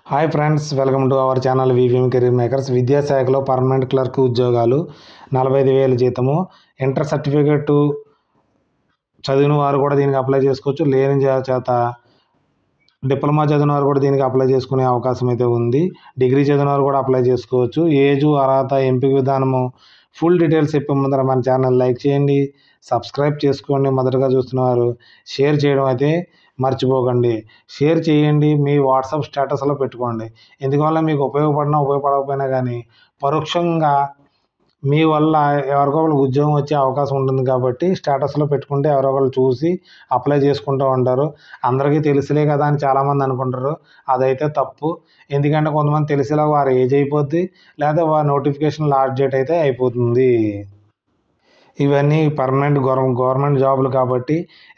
Hi friends, welcome to our channel VVM career makers. విద్యాశాఖలో permanent clerk ఉద్యోగాలు 45,000 జీతము. Inter certificate చదివిన వారు కూడా దీనికి అప్లై చేసుకోవచ్చు. లేని చేత డిప్లొమా చదివిన వారు కూడా దీనికి అప్లై చేసుకునే అవకాశం అయితే ఉంది. డిగ్రీ చదివిన వారు కూడా అప్లై చేసుకోవచ్చు. ఏజు, అర్హత, ఎంపిక విధానము ఫుల్ డీటెయిల్స్ చెప్పే ముందర మన ఛానల్ లైక్ చేయండి, సబ్స్క్రైబ్ చేసుకోండి. మొదటగా చూస్తున్నవారు షేర్ చేయడం అయితే మర్చిపోకండి. షేర్ చేయండి, మీ వాట్సాప్ స్టేటస్లో పెట్టుకోండి. ఎందువల్ల మీకు ఉపయోగపడినా ఉపయోగపడకపోయినా కానీ పరోక్షంగా మీ వల్ల ఎవరికో ఒకరికి ఉద్యోగం వచ్చే అవకాశం ఉంటుంది. కాబట్టి స్టేటస్లో పెట్టుకుంటే ఎవరో ఒకరు చూసి అప్లై చేసుకుంటూ ఉంటారు. అందరికీ తెలుసులే కదా అని చాలామంది అనుకుంటారు. అదైతే తప్పు. ఎందుకంటే కొంతమంది తెలిసేలా వారి ఏజ్ అయిపోద్ది, లేదా వారి నోటిఫికేషన్ లాస్ట్ డేట్ అయితే అయిపోతుంది. ఇవన్నీ పర్మనెంట్ గవర్నమెంట్ జాబులు కాబట్టి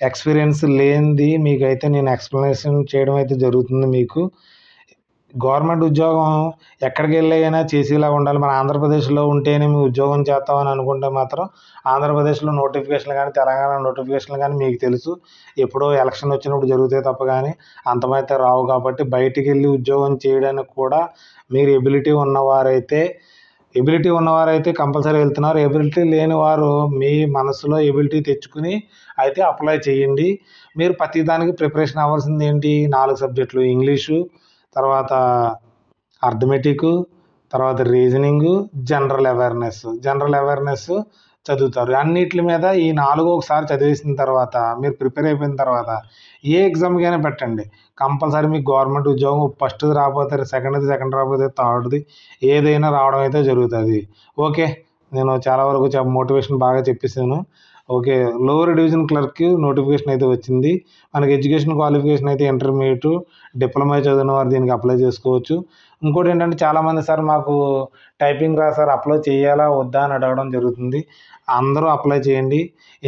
ఎక్స్పీరియన్స్ లేనిది మీకైతే నేను ఎక్స్ప్లెనేషన్ చేయడం అయితే జరుగుతుంది. మీకు గవర్నమెంట్ ఉద్యోగం ఎక్కడికి వెళ్ళైనా చేసేలా ఉండాలి. మన ఆంధ్రప్రదేశ్లో ఉంటేనే మీ ఉద్యోగం చేస్తామని అనుకుంటే మాత్రం ఆంధ్రప్రదేశ్లో నోటిఫికేషన్లు కానీ, తెలంగాణ నోటిఫికేషన్లు కానీ మీకు తెలుసు ఎప్పుడో ఎలక్షన్ వచ్చినప్పుడు జరుగుతాయి తప్ప కానీ అంతమైతే రావు. కాబట్టి బయటికి వెళ్ళి ఉద్యోగం చేయడానికి కూడా మీరు ఎబిలిటీ ఉన్నవారైతే కంపల్సరీ వెళ్తున్నారు. ఎబిలిటీ లేని వారు మీ మనసులో ఎబిలిటీ తెచ్చుకుని అయితే అప్లై చేయండి. మీరు ప్రతి దానికి ప్రిపరేషన్ అవ్వాల్సింది ఏంటి? 4 సబ్జెక్టులు: ఇంగ్లీషు, తర్వాత అర్థమెటిక్, తర్వాత రీజనింగ్, జనరల్ అవేర్నెస్ చదువుతారు. అన్నిటి మీద ఈ 4 ఒకసారి చదివేసిన తర్వాత మీరు ప్రిపేర్ అయిపోయిన తర్వాత ఏ ఎగ్జామ్కైనా పెట్టండి. కంపల్సరీ మీకు గవర్నమెంట్ ఉద్యోగం ఫస్ట్ది రాకపోతే సెకండ్ రాకపోతే థర్డ్ది ఏదైనా రావడం అయితే జరుగుతుంది. ఓకే, నేను చాలా వరకు మోటివేషన్ బాగా చెప్పేసాను. Okay, lower division clerk notification అయితే వచ్చింది. మనకి ఎడ్యుకేషన్ క్వాలిఫికేషన్ అయితే ఇంటర్మీడియట్, డిప్లొమా చదివిన వారు దీనికి అప్లై చేసుకోవచ్చు. ఇంకోటి ఏంటంటే చాలామంది సార్ మాకు టైపింగ్ రా సార్, అప్లై చేయాలా వద్దా అని అడగడం జరుగుతుంది. అందరూ అప్లై చేయండి.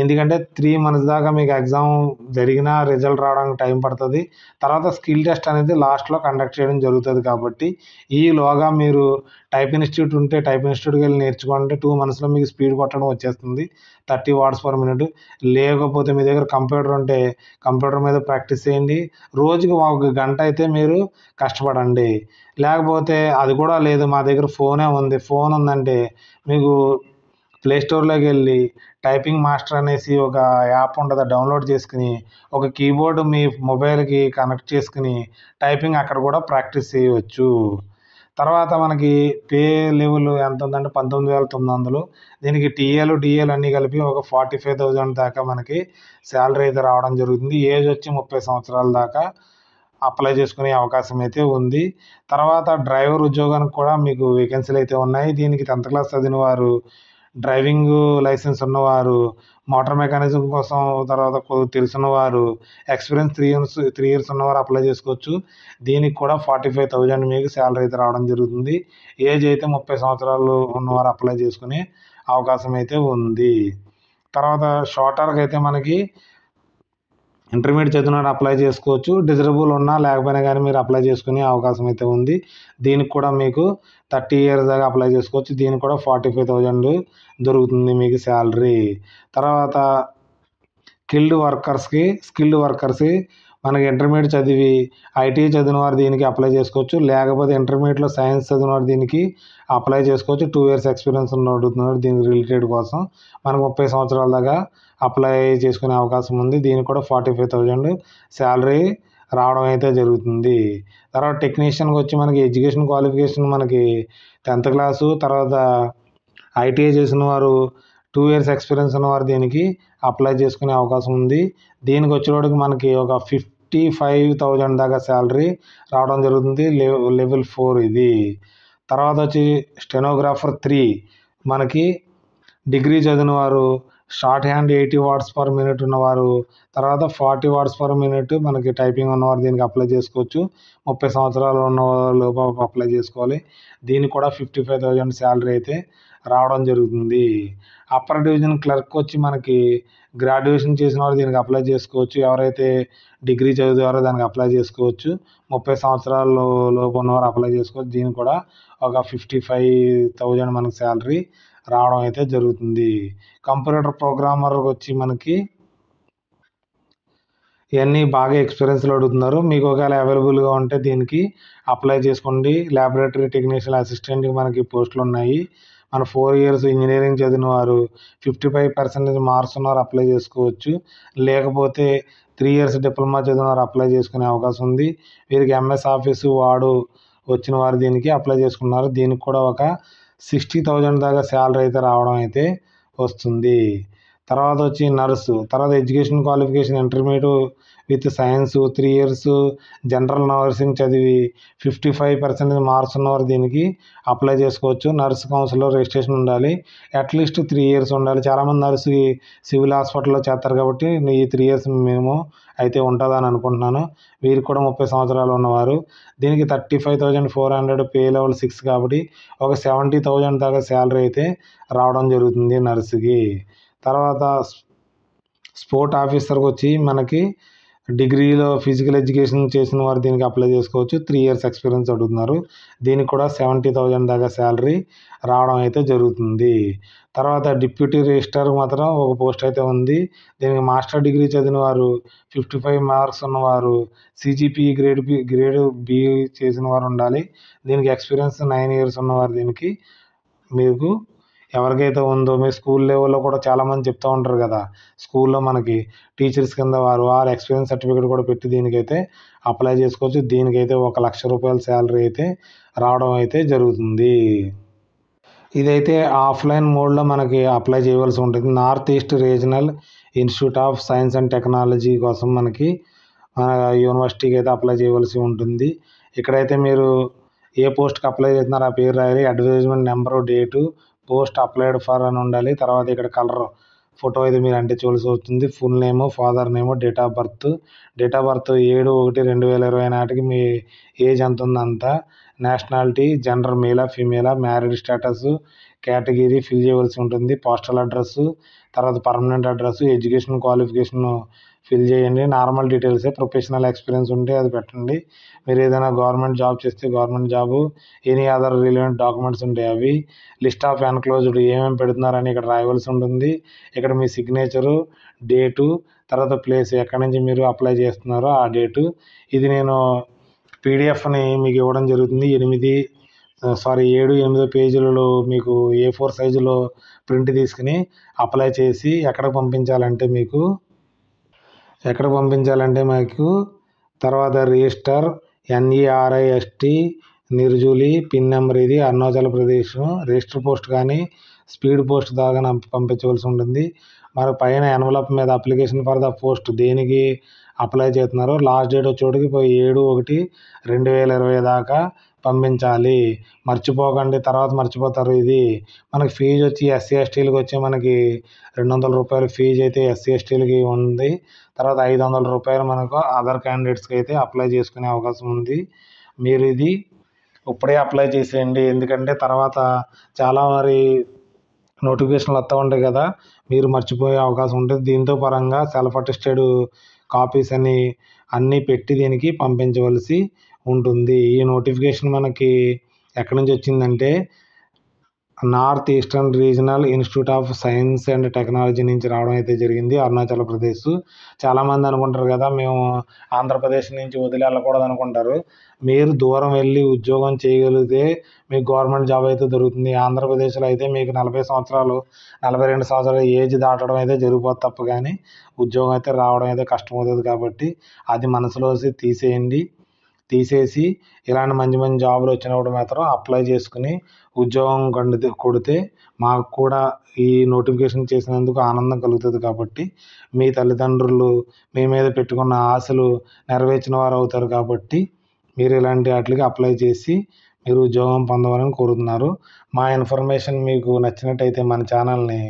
ఎందుకంటే 3 months దాకా మీకు ఎగ్జామ్ జరిగినా రిజల్ట్ రావడానికి టైం పడుతుంది. తర్వాత స్కిల్ టెస్ట్ అనేది లాస్ట్లో కండక్ట్ చేయడం జరుగుతుంది. కాబట్టి ఈలోగా మీరు టైప్ ఇన్స్టిట్యూట్ ఉంటే టైప్ ఇన్స్టిట్యూట్కి వెళ్ళి నేర్చుకుంటే 2 monthsలో మీకు స్పీడ్ కొట్టడం వచ్చేస్తుంది, 30 words per minute. లేకపోతే మీ దగ్గర కంప్యూటర్ ఉంటే కంప్యూటర్ మీద ప్రాక్టీస్ చేయండి. రోజుకి 1 గంట అయితే మీరు కష్టపడండి. లేకపోతే అది కూడా లేదు, మా దగ్గర ఫోన్ ఉందంటే మీకు ప్లేస్టోర్లోకి వెళ్ళి టైపింగ్ మాస్టర్ అనేసి ఒక యాప్ ఉంటుంది, డౌన్లోడ్ చేసుకుని ఒక కీబోర్డ్ మీ మొబైల్కి కనెక్ట్ చేసుకుని టైపింగ్ అక్కడ కూడా ప్రాక్టీస్ చేయవచ్చు. తర్వాత మనకి పే లెవెల్ ఎంత ఉందంటే 19,900. దీనికి టీఏలు డిఏలు అన్నీ కలిపి ఒక 45,000 దాకా మనకి శాలరీ అయితే రావడం జరుగుతుంది. ఏజ్ వచ్చి 30 సంవత్సరాల దాకా అప్లై చేసుకునే అవకాశం అయితే ఉంది. తర్వాత డ్రైవర్ ఉద్యోగానికి కూడా మీకు వేకెన్సీలు అయితే ఉన్నాయి. దీనికి 10th క్లాస్ చదివిన వారు, డ్రైవింగ్ లైసెన్స్ ఉన్నవారు, మోటార్ మెకానిజం కోసం తర్వాత తెలిసిన వారు, ఎక్స్పీరియన్స్ 3 years ఉన్నవారు అప్లై చేసుకోవచ్చు. దీనికి కూడా 45,000 మీకు శాలరీ అయితే రావడం జరుగుతుంది. ఏజ్ అయితే 30 సంవత్సరాలు ఉన్నవారు అప్లై చేసుకునే అవకాశం అయితే ఉంది. తర్వాత షార్టర్కి అయితే మనకి ఇంటర్మీడియట్ చదివిన అప్లై చేసుకోవచ్చు. డిజరబుల్ ఉన్నా లేకపోయినా కానీ మీరు అప్లై చేసుకునే అవకాశం అయితే ఉంది. దీనికి కూడా మీకు 30 years దాకా అప్లై చేసుకోవచ్చు. దీనికి కూడా 45,000 దొరుకుతుంది మీకు శాలరీ. తర్వాత స్కిల్డ్ వర్కర్స్కి మనకి ఇంటర్మీడియట్ చదివి ఐటీ చదివిన వారు దీనికి అప్లై చేసుకోవచ్చు. లేకపోతే ఇంటర్మీడియట్లో సైన్స్ చదివిన వారు దీనికి అప్లై చేసుకోవచ్చు. 2 years ఎక్స్పీరియన్స్ ఉన్నవారు దీనికి రిలేటెడ్ కోసం మనకు 30 సంవత్సరాల దాకా అప్లై చేసుకునే అవకాశం ఉంది. దీనికి కూడా 45,000 శాలరీ రావడం అయితే జరుగుతుంది. తర్వాత టెక్నీషియన్కి వచ్చి మనకి ఎడ్యుకేషన్ క్వాలిఫికేషన్ మనకి 10th క్లాసు, తర్వాత ఐటీఐ చేసిన వారు 2 years ఎక్స్పీరియన్స్ ఉన్నవారు దీనికి అప్లై చేసుకునే అవకాశం ఉంది. దీనికి వచ్చేవాడికి మనకి ఒక 55,000 దాకా శాలరీ రావడం జరుగుతుంది. లెవెల్ 4 ఇది. తర్వాత వచ్చి స్టెనోగ్రాఫర్ 3 మనకి డిగ్రీ చదివిన వారు, short hand 80 words per minute ఉన్నవారు, తర్వాత 40 words per minute మనకి టైపింగ్ ఉన్నవారు దీనికి అప్లై చేసుకోవచ్చు. 30 సంవత్సరాలు ఉన్న లోపు అప్లై చేసుకోవాలి. దీనికి కూడా 55,000 శాలరీ అయితే రావడం జరుగుతుంది. అప్పర్ డివిజన్ క్లర్క్ వచ్చి మనకి గ్రాడ్యుయేషన్ చేసిన వారు దీనికి అప్లై చేసుకోవచ్చు. ఎవరైతే డిగ్రీ చదివారో దానికి అప్లై చేసుకోవచ్చు. 30 సంవత్సరాల లోపు ఉన్నవారు అప్లై చేసుకోవచ్చు. దీనికి కూడా ఒక 55,000 మనకి శాలరీ రావడం అయితే జరుగుతుంది. కంప్యూటర్ ప్రోగ్రామర్ వచ్చి మనకి ఇవన్నీ బాగా ఎక్స్పీరియన్స్లో అడుగుతున్నారు. మీకు ఒకవేళ అవైలబుల్గా ఉంటే దీనికి అప్లై చేసుకోండి. ల్యాబొరేటరీ టెక్నీషియన్ అసిస్టెంట్కి మనకి పోస్టులు ఉన్నాయి. మన 4 ఇయర్స్ ఇంజనీరింగ్ చదివిన వారు 55% మార్క్స్ ఉన్నవారు అప్లై చేసుకోవచ్చు. లేకపోతే 3 ఇయర్స్ డిప్లొమా చదివిన వారు అప్లై చేసుకునే అవకాశం ఉంది. వీరికి ఎంఎస్ ఆఫీసు వాడు వచ్చిన వారు దీనికి అప్లై చేసుకున్నారు. దీనికి కూడా ఒక 60,000 దాకా శాలరీ అయితే రావడం అయితే వస్తుంది. తర్వాత వచ్చి నర్సు, తర్వాత education qualification intermediate with science 3 years general nursing చదివి 55% మార్క్స్ ఉన్నవారు దీనికి అప్లై చేసుకోవచ్చు. నర్స్ కౌన్సిల్లో రిజిస్ట్రేషన్ ఉండాలి. అట్లీస్ట్ 3 ఇయర్స్ ఉండాలి. చాలామంది నర్సు సివిల్ హాస్పిటల్లో చేస్తారు కాబట్టి ఈ 3 ఇయర్స్ మినిమం అయితే ఉంటుందని అనుకుంటున్నాను. వీరికి కూడా 30 సంవత్సరాలు ఉన్నవారు దీనికి 35,400 పే లెవెల్ 6 కాబట్టి ఒక 70,000 దాకా శాలరీ అయితే రావడం జరుగుతుంది నర్సుకి. తర్వాత స్పోర్ట్ ఆఫీసర్కి వచ్చి మనకి డిగ్రీలో ఫిజికల్ ఎడ్యుకేషన్ చేసిన వారు దీనికి అప్లై చేసుకోవచ్చు. 3 ఇయర్స్ ఎక్స్పీరియన్స్ అడుగుతున్నారు. దీనికి కూడా 70,000 దాకా శాలరీ రావడం అయితే జరుగుతుంది. తర్వాత డిప్యూటీ రిజిస్ట్రార్ మాత్రం ఒక పోస్ట్ అయితే ఉంది. దీనికి మాస్టర్ డిగ్రీ చదివిన వారు 55 మార్క్స్ ఉన్నవారు సిజిపి గ్రేడ్ బి చేసిన వారు ఉండాలి. దీనికి ఎక్స్పీరియన్స్ 9 ఇయర్స్ ఉన్నవారు దీనికి మీకు ఎవరికైతే ఉందో మీ స్కూల్ లెవెల్లో కూడా చాలామంది చెప్తూ ఉంటారు కదా, స్కూల్లో మనకి టీచర్స్ కింద వారు ఎక్స్పీరియన్స్ సర్టిఫికేట్ కూడా పెట్టి దీనికైతే అప్లై చేసుకోవచ్చు. దీనికైతే 1,00,000 రూపాయల శాలరీ అయితే రావడం అయితే జరుగుతుంది. ఇదైతే ఆఫ్లైన్ మోడ్లో మనకి అప్లై చేయవలసి ఉంటుంది. North east regional institute of science and technology కోసం మనకి యూనివర్సిటీకి అయితే అప్లై చేయవలసి ఉంటుంది. ఇక్కడైతే మీరు ఏ పోస్ట్కి అప్లై చేస్తున్నారో ఆ పేరు రాయాలి. Advertisement number, date, post applied for అని ఉండాలి. తర్వాత ఇక్కడ కలర్ ఫోటో అయితే మీరు అంటించవలసి వస్తుంది. Full name, father name, date of birth 7/1/2020 నాటికి మీ ఏజ్ ఎంత ఉందో అంత, నేషనాలిటీ, జెండర్ మేలా ఫీమేలా, మ్యారీడ్ స్టేటస్, కేటగిరీ ఫిల్ చేయవలసి ఉంటుంది. పోస్టల్ అడ్రస్సు, తర్వాత permanent address, education qualification fill చేయండి. నార్మల్ డీటెయిల్సే, ప్రొఫెషనల్ ఎక్స్పీరియన్స్ ఉంటే అది పెట్టండి. మీరు ఏదైనా గవర్నమెంట్ జాబ్ చేస్తే government job, any other relevant documents ఉంటాయి అవి, లిస్ట్ ఆఫ్ ఎన్క్లోజ్డ్ ఏమేమి పెడుతున్నారని ఇక్కడ రాయవలసి ఉంటుంది. ఇక్కడ మీ సిగ్నేచరు, డేటు, తర్వాత ప్లేస్ ఎక్కడి నుంచి మీరు అప్లై చేస్తున్నారో ఆ డేటు. ఇది నేను పీడిఎఫ్ని మీకు ఇవ్వడం జరుగుతుంది. 7-8 పేజీలలో మీకు A4 సైజులో ప్రింట్ తీసుకుని అప్లై చేసి ఎక్కడికి పంపించాలంటే మీకు తర్వాత రిజిస్టర్ NERIST నిర్జూలి పిన్ నెంబర్, ఇది అరుణాచల్ ప్రదేశ్. రిజిస్టర్ పోస్ట్ కానీ స్పీడ్ పోస్ట్ దాకా పంపించవలసి ఉంటుంది. మరి పైన ఎన్వలప్ మీద అప్లికేషన్ ఫర్ ద పోస్ట్ దేనికి అప్లై చేస్తున్నారో లాస్ట్ డేట్ వచ్చేటికి 7/1/2020 దాకా పంపించాలి. మర్చిపోకండి, తర్వాత మర్చిపోతారు. ఇది మనకి ఫీజు వచ్చి SC STలకు వచ్చి మనకి 200 రూపాయలు ఫీజు అయితే SC STలకి ఉంది. తర్వాత 500 రూపాయలు మనకు అదర్ క్యాండిడేట్స్కి అయితే అప్లై చేసుకునే అవకాశం ఉంది. మీరు ఇది ఇప్పుడే అప్లై చేసేయండి. ఎందుకంటే తర్వాత చాలా నోటిఫికేషన్లు వస్తూ ఉంటాయి కదా, మీరు మర్చిపోయే అవకాశం ఉంటుంది. దీంతో పరంగా సెల్ఫ్ అటెస్టెడ్ కాపీస్ అన్నీ పెట్టి దీనికి పంపించవలసి ఉంటుంది. ఈ నోటిఫికేషన్ మనకి ఎక్కడి నుంచి వచ్చిందంటే north eastern regional institute of science and technology నుంచి రావడం అయితే జరిగింది, అరుణాచల్ ప్రదేశ్. చాలామంది అనుకుంటారు కదా, మేము ఆంధ్రప్రదేశ్ నుంచి వదిలి వెళ్ళకూడదు అనుకుంటారు. మీరు దూరం వెళ్ళి ఉద్యోగం చేయగలిగితే మీకు గవర్నమెంట్ జాబ్ అయితే దొరుకుతుంది. ఆంధ్రప్రదేశ్లో అయితే మీకు 40 సంవత్సరాలు 42 సంవత్సరాల ఏజ్ దాటడం అయితే జరిగిపోతుంది తప్ప కానీ ఉద్యోగం అయితే రావడం అయితే కష్టమవుతుంది. కాబట్టి అది మనసులో తీసేసి ఇలాంటి మంచి మంచి జాబులు వచ్చినప్పుడు మాత్రం అప్లై చేసుకుని ఉద్యోగం కొడితే మాకు కూడా ఈ నోటిఫికేషన్ చేసినందుకు ఆనందం కలుగుతుంది. కాబట్టి మీ తల్లిదండ్రులు మీ మీద పెట్టుకున్న ఆశలు నెరవేర్చిన వారు అవుతారు. కాబట్టి మీరు ఇలాంటి వాటికి అప్లై చేసి మీరు ఉద్యోగం పొందవాలని కోరుతున్నారు. మా ఇన్ఫర్మేషన్ మీకు నచ్చినట్టయితే మన ఛానల్ని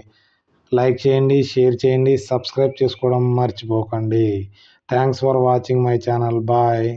లైక్ చేయండి, షేర్ చేయండి, సబ్స్క్రైబ్ చేసుకోవడం మర్చిపోకండి. Thanks for watching my channel. Bye.